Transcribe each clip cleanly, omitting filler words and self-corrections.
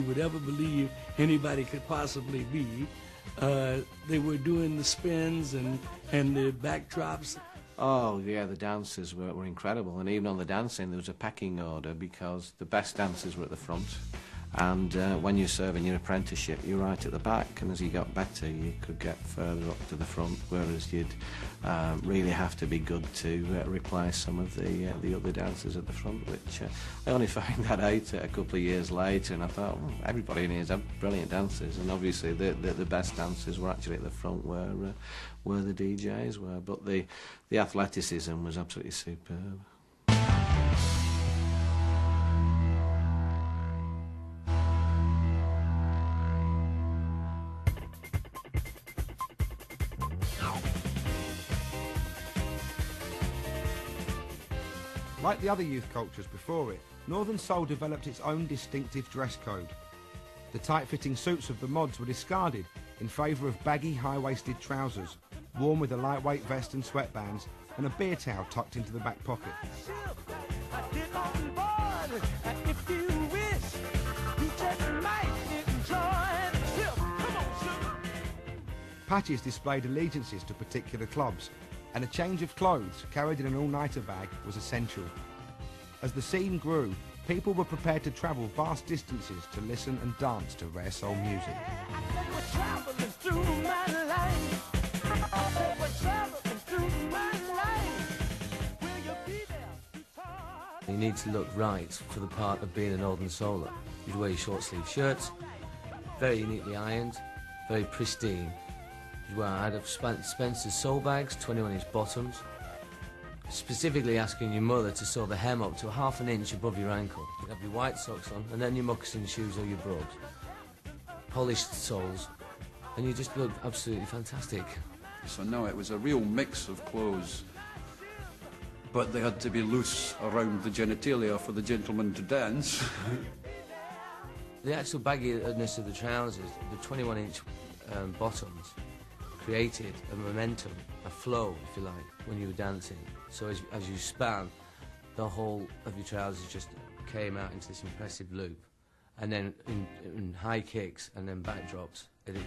would ever believe anybody could possibly be. They were doing the spins and the backdrops. Oh yeah, the dances were incredible, and even on the dancing there was a pecking order because the best dancers were at the front, and when you're serving your apprenticeship you're right at the back, and as you got better you could get further up to the front, whereas you'd really have to be good to replace some of the other dancers at the front, which I only found that out a couple of years later, and I thought, well, everybody in here is brilliant dancers, and obviously the best dancers were actually at the front where the DJs were, but the athleticism was absolutely superb. Like the other youth cultures before it, Northern Soul developed its own distinctive dress code. The tight-fitting suits of the mods were discarded in favour of baggy, high-waisted trousers, worn with a lightweight vest and sweatbands, and a beer towel tucked into the back pocket. Patches displayed allegiances to particular clubs, and a change of clothes carried in an all-nighter bag was essential. As the scene grew, people were prepared to travel vast distances to listen and dance to rare soul music. You need to look right for the part of being a Northern Souler. You'd wear your short-sleeve shirts, very neatly ironed, very pristine. I'd have Spencer's soul bags, 21-inch bottoms, specifically asking your mother to sew the hem up to ½ an inch above your ankle. You'd have your white socks on, and then your moccasin shoes or your brogues. Polished soles, and you just look absolutely fantastic. So no, it was a real mix of clothes, but they had to be loose around the genitalia for the gentleman to dance. The actual bagginess of the trousers, the 21-inch bottoms, created a momentum, a flow, if you like, when you were dancing. So as you span, the whole of your trousers just came out into this impressive loop, and then in high kicks and then backdrops, and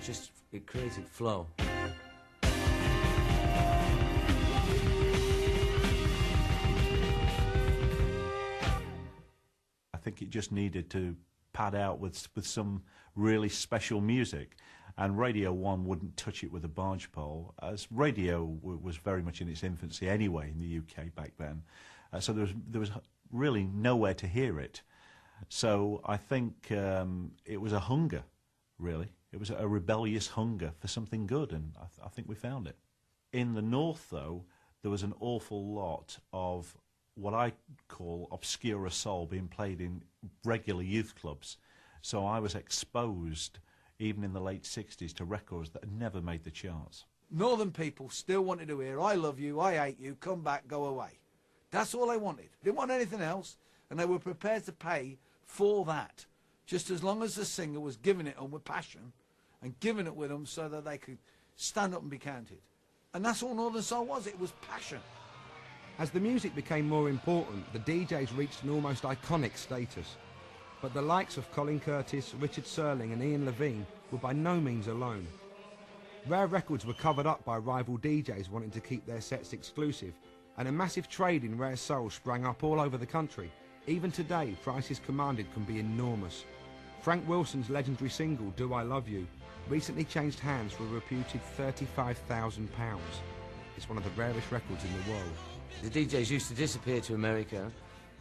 it created flow. I think it just needed to pad out with some really special music. And Radio 1 wouldn't touch it with a barge pole, as radio was very much in its infancy anyway in the UK back then. So there was really nowhere to hear it. So I think it was a hunger, really. It was a rebellious hunger for something good, and I think we found it. In the north, though, there was an awful lot of what I call obscura soul being played in regular youth clubs. So I was exposed, even in the late 60s, to records that had never made the charts. Northern people still wanted to hear, I love you, I hate you, come back, go away. That's all they wanted. They didn't want anything else, and they were prepared to pay for that, just as long as the singer was giving it them with passion and giving it with them so that they could stand up and be counted. And that's all Northern Soul was, it was passion. As the music became more important, the DJs reached an almost iconic status. But the likes of Colin Curtis, Richard Serling and Ian Levine were by no means alone. Rare records were covered up by rival DJs wanting to keep their sets exclusive, and a massive trade in rare soul sprang up all over the country. Even today, prices commanded can be enormous. Frank Wilson's legendary single, Do I Love You, recently changed hands for a reputed £35,000. It's one of the rarest records in the world. The DJs used to disappear to America,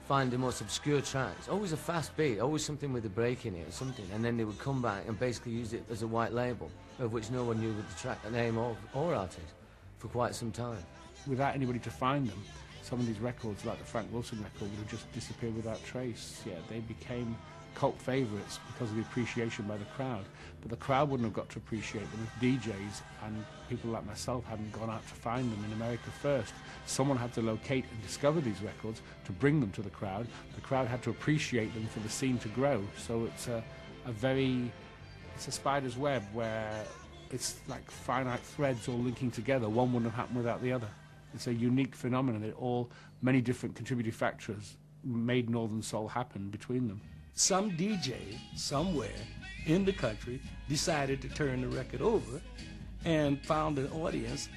find the most obscure tracks, always a fast beat, always something with a break in it or something, and then they would come back and basically use it as a white label, of which no one knew the track, the name or artist for quite some time. Without anybody to find them, some of these records, like the Frank Wilson record, would have just disappeared without trace. Yeah, they became cult favourites because of the appreciation by the crowd. But the crowd wouldn't have got to appreciate them if DJs and people like myself hadn't gone out to find them in America first. Someone had to locate and discover these records to bring them to the crowd. The crowd had to appreciate them for the scene to grow. So it's it's a spider's web where it's like finite threads all linking together. One wouldn't have happened without the other. It's a unique phenomenon that many different contributing factors made Northern Soul happen between them. some DJ somewhere in the country decided to turn the record over and found an audience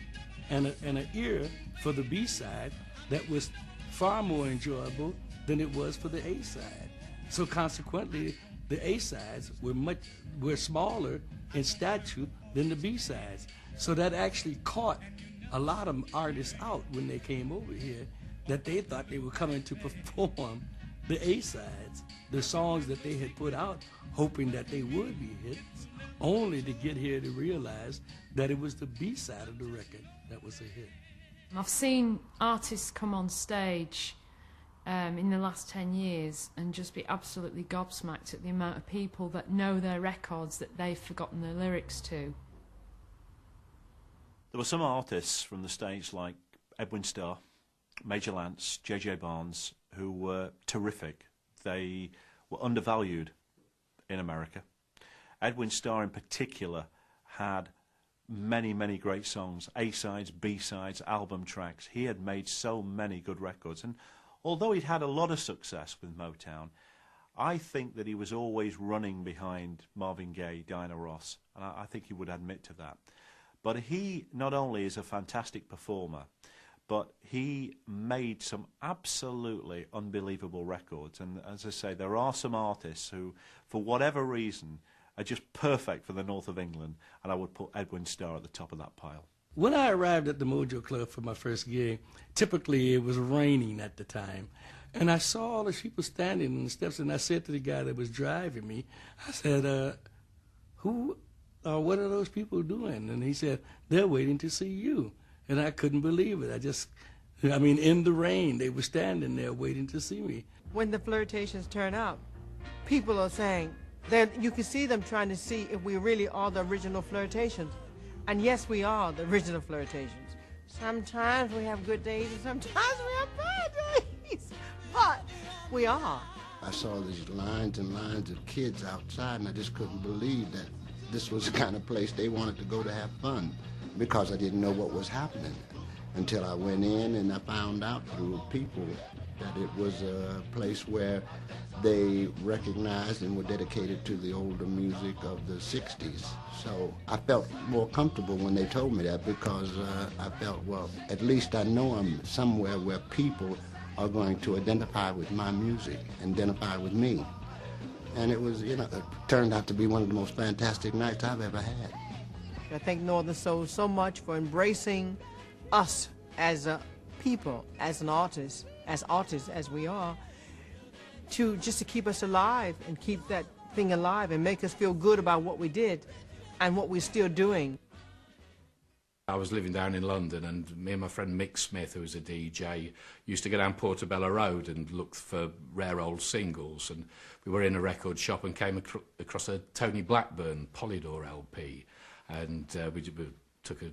and an ear for the B-side that was far more enjoyable than it was for the A-side. So consequently, the A-sides were smaller in stature than the B-sides. So that actually caught a lot of artists out when they came over here, that they thought they were coming to perform the A-sides, the songs that they had put out, hoping that they would be hits, only to get here to realize that it was the B-side of the record that was a hit. I've seen artists come on stage in the last 10 years and just be absolutely gobsmacked at the amount of people that know their records that they've forgotten the lyrics to. There were some artists from the States like Edwin Starr, Major Lance, J.J. Barnes, who were terrific. They were undervalued in America. Edwin Starr in particular had many, many great songs, A-sides, B-sides, album tracks. He had made so many good records. And although he'd had a lot of success with Motown, I think that he was always running behind Marvin Gaye, Diana Ross, and I think he would admit to that. But he not only is a fantastic performer, but he made some absolutely unbelievable records. And as I say, there are some artists who, for whatever reason, are just perfect for the north of England, and I would put Edwin Starr at the top of that pile. When I arrived at the Mojo Club for my first gig, typically it was raining at the time, and I saw all the people standing on the steps, and I said to the guy that was driving me, I said, what are those people doing? And he said, they're waiting to see you. And I couldn't believe it. In the rain, they were standing there waiting to see me. When the Flirtations turn up, people are saying, you can see them trying to see if we really are the original Flirtations. And yes, we are the original Flirtations. Sometimes we have good days and sometimes we have bad days. But we are. I saw these lines and lines of kids outside, and I just couldn't believe that this was the kind of place they wanted to go to have fun, because I didn't know what was happening until I went in and I found out through people that it was a place where they recognized and were dedicated to the older music of the 60s. So I felt more comfortable when they told me that, because I felt, well, at least I know I'm somewhere where people are going to identify with my music, identify with me. And it was, it turned out to be one of the most fantastic nights I've ever had. I thank Northern Soul so much for embracing us as a people, as an artist, as we are, just to keep us alive and keep that thing alive and make us feel good about what we did and what we're still doing. I was living down in London, and me and my friend Mick Smith, who was a DJ, used to go down Portobello Road and look for rare old singles. And we were in a record shop and came across a Tony Blackburn Polydor LP. And we took a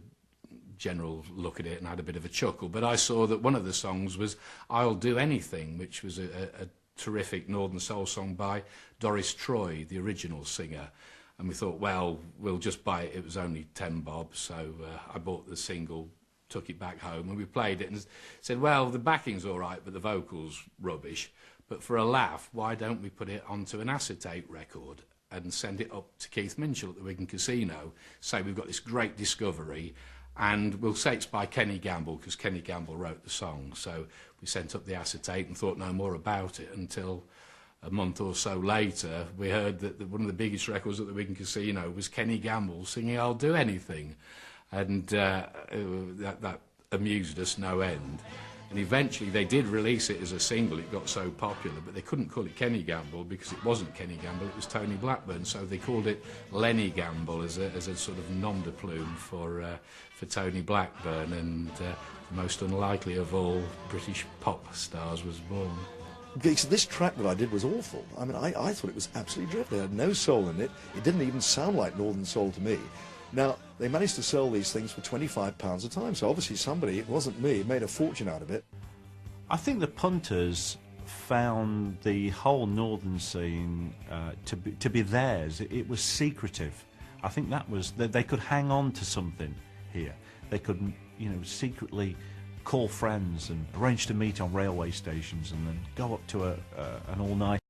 general look at it and had a bit of a chuckle. But I saw that one of the songs was I'll Do Anything, which was a terrific Northern Soul song by Doris Troy, the original singer. And we thought, well, we'll just buy it. It was only 10 bob, so I bought the single, took it back home, and we played it and said, well, the backing's all right, but the vocal's rubbish. But for a laugh, why don't we put it onto an acetate record and send it up to Keith Minshall at the Wigan Casino, say we've got this great discovery, and we'll say it's by Kenny Gamble, because Kenny Gamble wrote the song. So we sent up the acetate and thought no more about it until a month or so later, we heard that one of the biggest records at the Wigan Casino was Kenny Gamble singing I'll Do Anything. And that amused us no end. And eventually they did release it as a single. It got so popular, but they couldn't call it Kenny Gamble because it wasn't Kenny Gamble, it was Tony Blackburn. So they called it Lenny Gamble as a sort of nom de plume for Tony Blackburn. And the most unlikely of all British pop stars was born. So this track that I did was awful. I mean, I thought it was absolutely dreadful. It had no soul in it. It didn't even sound like Northern Soul to me. Now, they managed to sell these things for £25 a time, so obviously somebody, it wasn't me, made a fortune out of it. I think the punters found the whole northern scene to be theirs. It was secretive. I think that was, they could hang on to something here. They could, secretly call friends and arrange to meet on railway stations and then go up to an all-night